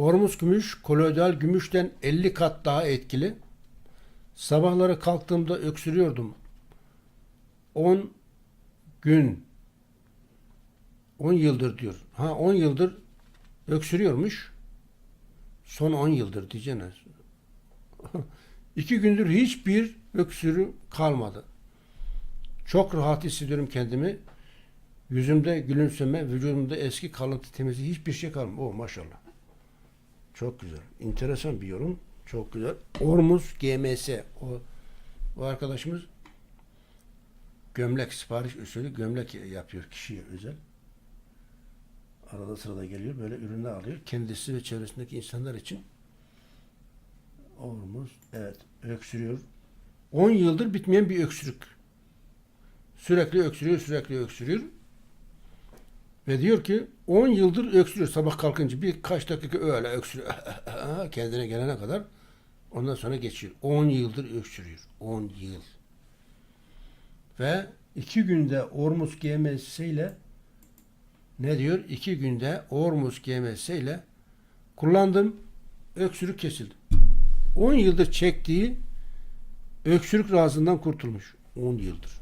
Ormuz gümüş, koloidal gümüşten 50 kat daha etkili. Sabahları kalktığımda öksürüyordum. 10 gün, 10 yıldır diyor. 10 yıldır öksürüyormuş. Son 10 yıldır diyeceğiniz. 2 gündür hiçbir öksürüğüm kalmadı. Çok rahat hissediyorum kendimi. Yüzümde gülümseme, vücudumda eski kalıntı temizliği hiçbir şey kalmadı. Oh maşallah. Çok güzel. Enteresan bir yorum. Çok güzel. Ormuz GMS. O arkadaşımız gömlek sipariş usulü gömlek yapıyor kişiye özel. Arada sırada geliyor. Böyle ürünler alıyor. Kendisi ve çevresindeki insanlar için. Ormuz. Evet. Öksürüyor. 10 yıldır bitmeyen bir öksürük. Sürekli öksürüyor. Sürekli öksürüyor. Ve diyor ki 10 yıldır öksürüyor. Sabah kalkınca birkaç dakika öyle öksürüyor. Kendine gelene kadar ondan sonra geçiyor. 10 yıldır öksürüyor. 10 yıl. Ve 2 günde Ormuz GMS ile ne diyor? 2 günde Ormuz GMS ile kullandım. Öksürük kesildi. 10 yıldır çektiği öksürük razından kurtulmuş. 10 yıldır.